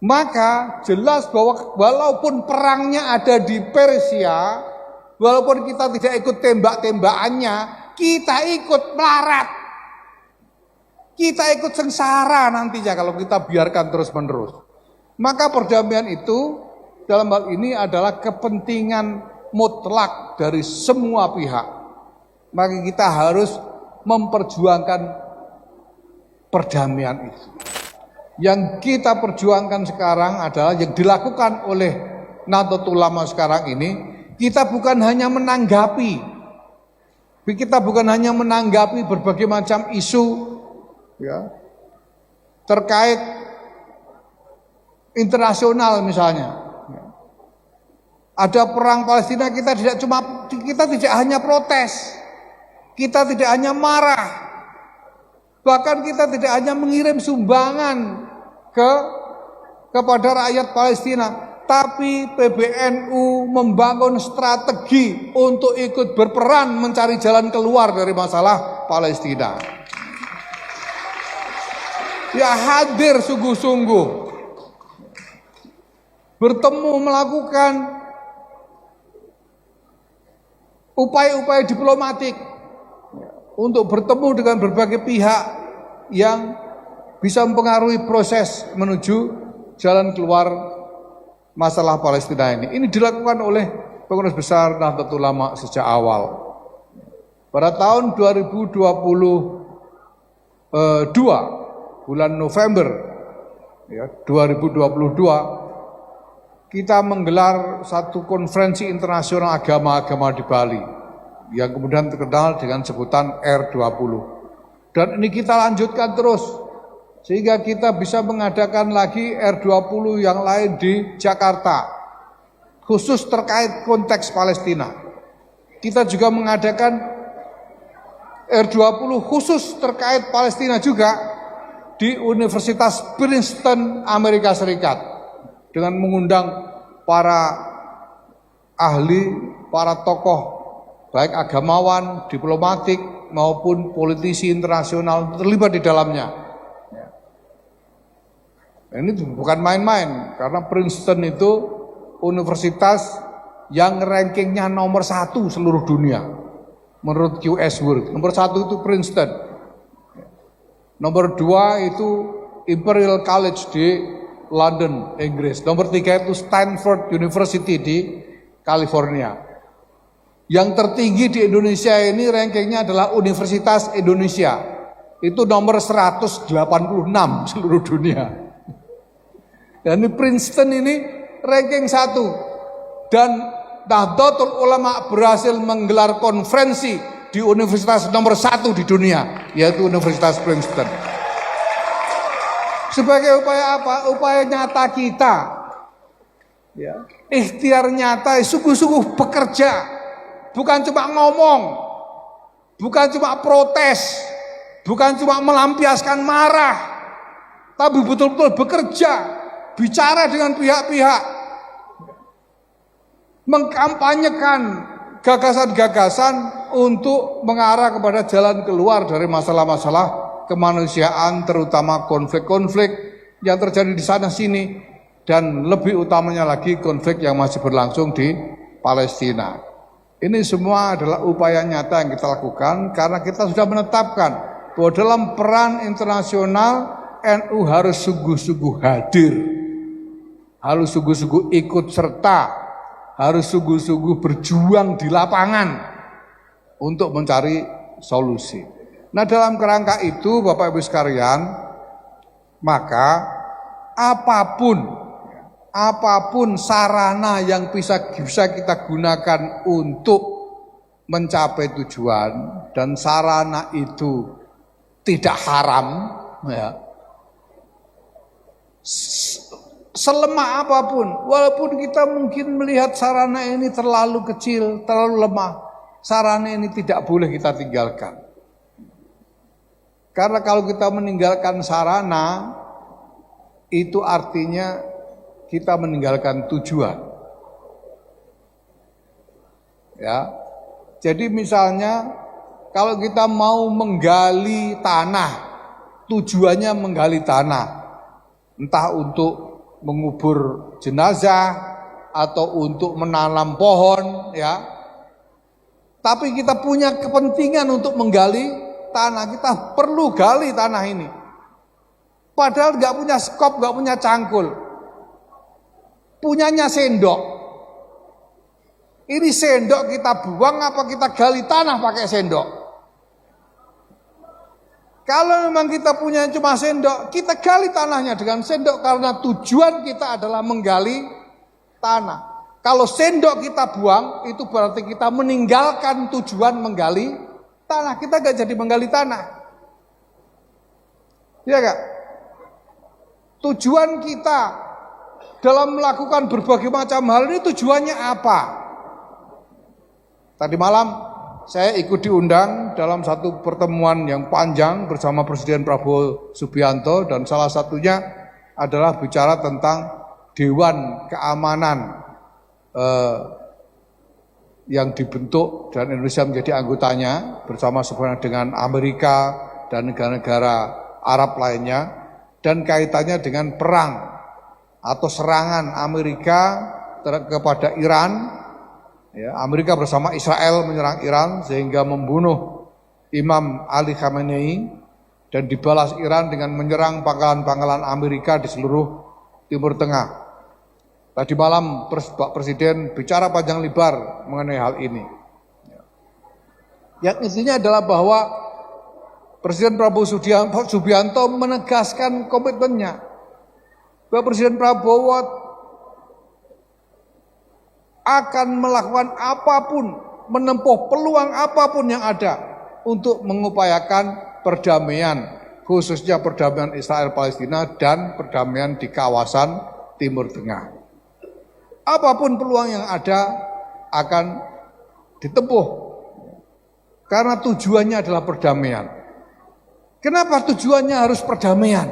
Maka jelas bahwa walaupun perangnya ada di Persia, walaupun kita tidak ikut tembak-tembakannya, kita ikut melarat. Kita ikut sengsara nantinya kalau kita biarkan terus-menerus. Maka perdamaian itu dalam hal ini adalah kepentingan mutlak dari semua pihak. Maka kita harus memperjuangkan perdamaian itu. Yang kita perjuangkan sekarang adalah yang dilakukan oleh Nahdlatul Ulama sekarang ini. Kita bukan hanya menanggapi, berbagai macam isu ya, terkait internasional misalnya. Ada perang Palestina, kita tidak hanya protes, kita tidak hanya marah, bahkan kita tidak hanya mengirim sumbangan kepada rakyat Palestina, tapi PBNU membangun strategi untuk ikut berperan mencari jalan keluar dari masalah Palestina. Ya, hadir sungguh-sungguh, bertemu, melakukan upaya-upaya diplomatik untuk bertemu dengan berbagai pihak yang bisa mempengaruhi proses menuju jalan keluar masalah Palestina ini. Ini dilakukan oleh Pengurus Besar Nahdlatul Ulama sejak awal. Pada tahun 2022 bulan November ya, 2022 kita menggelar satu konferensi internasional agama-agama di Bali yang kemudian terkenal dengan sebutan R20. Dan ini kita lanjutkan terus sehingga kita bisa mengadakan lagi R20 yang lain di Jakarta khusus terkait konteks Palestina. Kita juga mengadakan R20 khusus terkait Palestina juga di Universitas Princeton, Amerika Serikat, dengan mengundang para ahli, para tokoh baik agamawan, diplomatik maupun politisi internasional terlibat di dalamnya. Ini bukan main-main, karena Princeton itu universitas yang rankingnya nomor 1 seluruh dunia menurut QS World. Nomor 1 itu Princeton, nomor 2 itu Imperial College di London, Inggris, nomor 3 itu Stanford University di California. Yang tertinggi di Indonesia ini rankingnya adalah Universitas Indonesia, itu nomor 186 seluruh dunia. Dan ini Princeton ini ranking 1. Dan Nahdlatul Ulama berhasil menggelar konferensi di universitas nomor 1 di dunia, yaitu Universitas Princeton. Sebagai upaya apa? Upaya nyata kita, ya, ikhtiar nyata, sungguh-sungguh bekerja, bukan cuma ngomong, bukan cuma protes, bukan cuma melampiaskan marah, tapi betul-betul bekerja, bicara dengan pihak-pihak, mengkampanyekan gagasan-gagasan untuk mengarah kepada jalan keluar dari masalah-masalah kemanusiaan, terutama konflik-konflik yang terjadi di sana sini, dan lebih utamanya lagi konflik yang masih berlangsung di Palestina. Ini semua adalah upaya nyata yang kita lakukan karena kita sudah menetapkan bahwa dalam peran internasional NU harus sungguh-sungguh hadir, harus sungguh-sungguh ikut serta, harus sungguh-sungguh berjuang di lapangan untuk mencari solusi. Nah, dalam kerangka itu Bapak Ibu sekalian, maka apapun sarana yang bisa kita gunakan untuk mencapai tujuan, dan sarana itu tidak haram, ya, selemah apapun, walaupun kita mungkin melihat sarana ini terlalu kecil, terlalu lemah, sarana ini tidak boleh kita tinggalkan. Karena kalau kita meninggalkan sarana, itu artinya kita meninggalkan tujuan. Ya. Jadi misalnya kalau kita mau menggali tanah, tujuannya menggali tanah, entah untuk mengubur jenazah atau untuk menanam pohon, ya. Tapi kita punya kepentingan untuk menggali tanah, kita perlu gali tanah ini. Padahal nggak punya skop, nggak punya cangkul, punyanya sendok. Ini sendok kita buang apa kita gali tanah pakai sendok? Kalau memang kita punya cuma sendok, kita gali tanahnya dengan sendok karena tujuan kita adalah menggali tanah. Kalau sendok kita buang, itu berarti kita meninggalkan tujuan menggali tanah. Kita gak jadi menggali tanah. Iya gak? Tujuan kita dalam melakukan berbagai macam hal ini tujuannya apa? Tadi malam saya ikut diundang dalam satu pertemuan yang panjang bersama Presiden Prabowo Subianto, dan salah satunya adalah bicara tentang Dewan Keamanan yang dibentuk dan Indonesia menjadi anggotanya bersama dengan Amerika dan negara-negara Arab lainnya, dan kaitannya dengan perang atau serangan Amerika kepada Iran. Ya, Amerika bersama Israel menyerang Iran sehingga membunuh Imam Ali Khamenei, dan dibalas Iran dengan menyerang pangkalan-pangkalan Amerika di seluruh Timur Tengah. Tadi malam Pak Presiden bicara panjang lebar mengenai hal ini. Yang intinya adalah bahwa Presiden Prabowo Subianto menegaskan komitmennya bahwa Presiden Prabowo akan melakukan apapun, menempuh peluang apapun yang ada untuk mengupayakan perdamaian, khususnya perdamaian Israel-Palestina dan perdamaian di kawasan Timur Tengah. Apapun peluang yang ada akan ditempuh, karena tujuannya adalah perdamaian. Kenapa tujuannya harus perdamaian?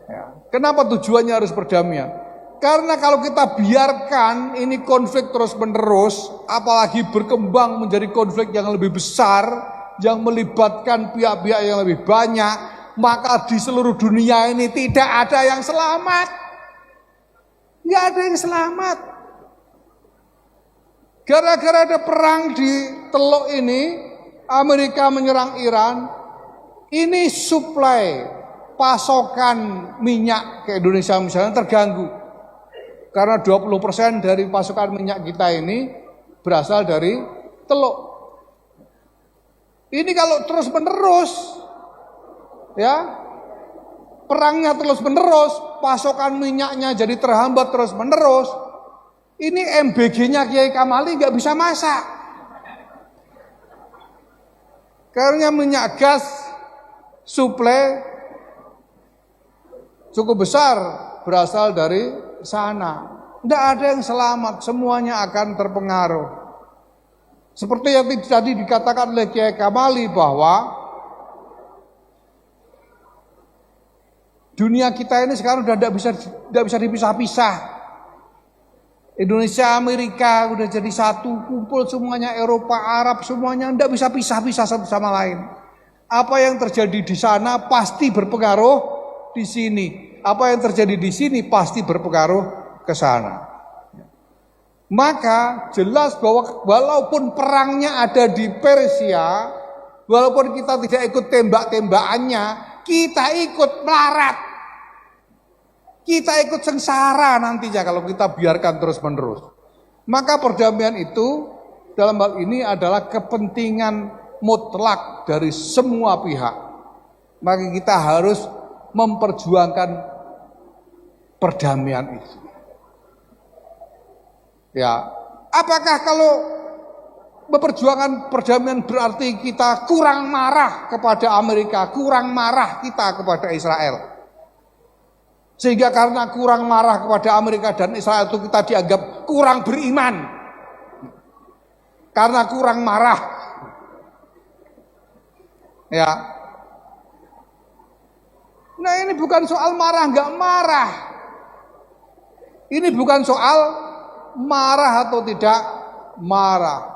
Ya, kenapa tujuannya harus perdamaian? Karena kalau kita biarkan ini konflik terus-menerus, apalagi berkembang menjadi konflik yang lebih besar, yang melibatkan pihak-pihak yang lebih banyak, maka di seluruh dunia ini tidak ada yang selamat. Nggak ada yang selamat. Gara-gara ada perang di Teluk ini, Amerika menyerang Iran, ini suplai pasokan minyak ke Indonesia misalnya terganggu. Karena 20% dari pasokan minyak kita ini berasal dari Teluk. Ini kalau terus menerus, ya, perangnya terus menerus, pasokan minyaknya jadi terhambat terus menerus, ini MBG-nya Kiai Kamali nggak bisa masak. Karena minyak gas suplai cukup besar berasal dari sana. Tidak ada yang selamat, semuanya akan terpengaruh. Seperti yang tadi dikatakan oleh Kiai Kamali bahwa dunia kita ini sekarang sudah tidak bisa dipisah-pisah. Indonesia, Amerika udah jadi satu, kumpul semuanya, Eropa, Arab semuanya tidak bisa pisah-pisah satu sama lain. Apa yang terjadi di sana pasti berpengaruh di sini. Apa yang terjadi di sini pasti berpengaruh ke sana. Maka jelas bahwa walaupun perangnya ada di Persia, walaupun kita tidak ikut tembak-tembakannya, kita ikut melarat. Kita ikut sengsara nantinya kalau kita biarkan terus-menerus. Maka perdamaian itu dalam hal ini adalah kepentingan mutlak dari semua pihak. Maka kita harus memperjuangkan perdamaian itu. Ya, apakah kalau memperjuangkan perdamaian berarti kita kurang marah kepada Amerika, kurang marah kita kepada Israel? Sehingga karena kurang marah kepada Amerika dan Israel itu kita dianggap kurang beriman. Karena kurang marah. Ya. Nah, ini bukan soal marah nggak marah. Ini bukan soal marah atau tidak marah.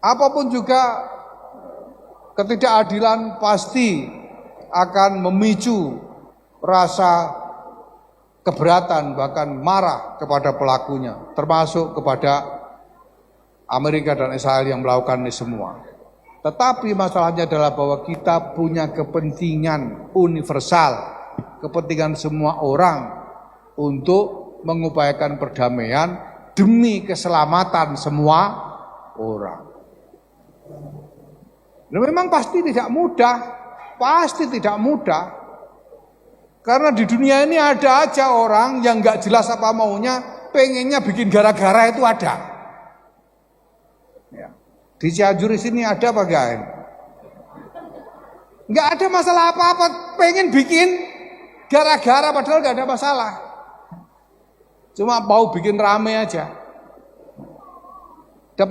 Apapun juga ketidakadilan pasti akan memicu rasa keberatan bahkan marah kepada pelakunya, termasuk kepada Amerika dan Israel yang melakukan ini semua. Tetapi masalahnya adalah bahwa kita punya kepentingan universal, kepentingan semua orang untuk mengupayakan perdamaian demi keselamatan semua orang. Dan memang pasti tidak mudah, karena di dunia ini ada aja orang yang nggak jelas apa maunya, pengennya bikin gara-gara itu ada. Ya. Di Cianjur sini ada apa enggak? Nggak ada masalah apa-apa, pengen bikin gara-gara padahal nggak ada masalah. Cuma mau bikin rame aja. Udah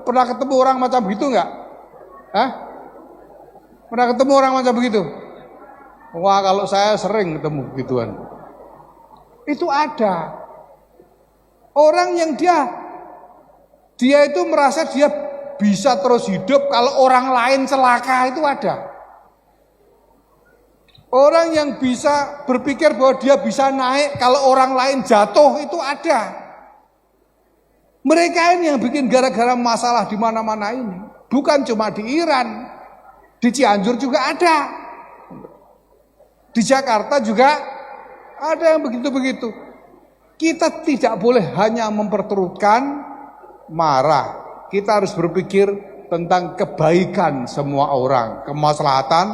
pernah ketemu orang macam begitu nggak? Hah? Pernah ketemu orang macam begitu? Wah, kalau saya sering ketemu begituan. Itu ada. Orang yang dia itu merasa dia bisa terus hidup kalau orang lain celaka, itu ada. Orang yang bisa berpikir bahwa dia bisa naik kalau orang lain jatuh, itu ada. Mereka ini yang bikin gara-gara masalah di mana-mana ini. Bukan cuma di Iran, di Cianjur juga ada. Di Jakarta juga ada yang begitu-begitu. Kita tidak boleh hanya memperturutkan marah. Kita harus berpikir tentang kebaikan semua orang, kemaslahatan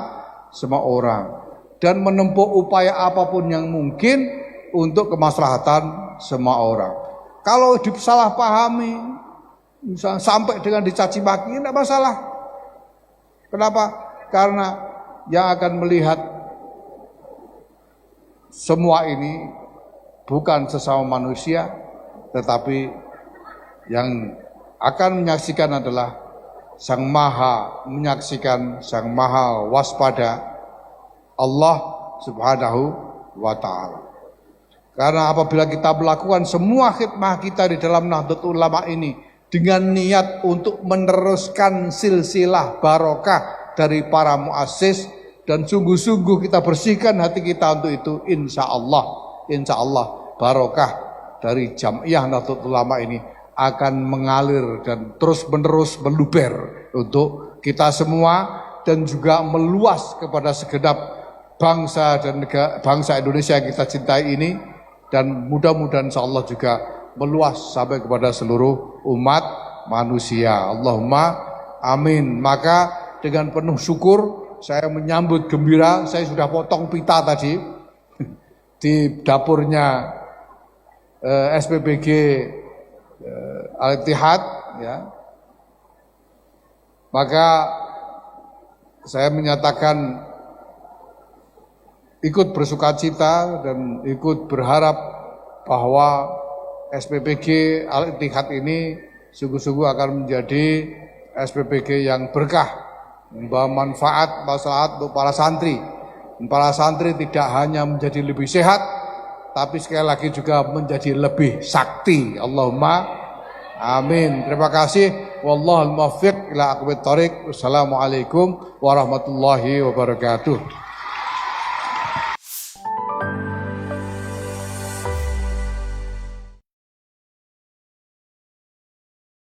semua orang. Dan menempuh upaya apapun yang mungkin untuk kemaslahatan semua orang. Kalau disalahpahami, misalnya sampai dengan dicaci maki, tidak masalah. Kenapa? Karena yang akan melihat semua ini bukan sesama manusia, tetapi yang akan menyaksikan adalah Sang Maha menyaksikan, Sang Maha waspada, Allah Subhanahu wa Ta'ala. Karena apabila kita melakukan semua khidmah kita di dalam Nahdlatul Ulama ini dengan niat untuk meneruskan silsilah barokah dari para muassis, dan sungguh-sungguh kita bersihkan hati kita untuk itu, insya Allah barokah dari Jam'iyah Nahdlatul Ulama ini akan mengalir dan terus-menerus meluber untuk kita semua, dan juga meluas kepada segenap bangsa dan negara, bangsa Indonesia yang kita cintai ini, dan mudah-mudahan insya Allah juga meluas sampai kepada seluruh umat manusia. Allahumma amin. Maka dengan penuh syukur saya menyambut gembira, saya sudah potong pita tadi di dapurnya SPBG Al-Ittihad, ya. Maka saya menyatakan ikut bersukacita dan ikut berharap bahwa SPBG Al-Ittihad ini sungguh-sungguh akan menjadi SPBG yang berkah, membawa manfaat, maslahat untuk para santri. Para santri tidak hanya menjadi lebih sehat, tapi sekali lagi juga menjadi lebih sakti. Allahumma amin. Terima kasih. Wallahul muwaffiq ila aqwamit thoriq. Wassalamualaikum warahmatullahi wabarakatuh.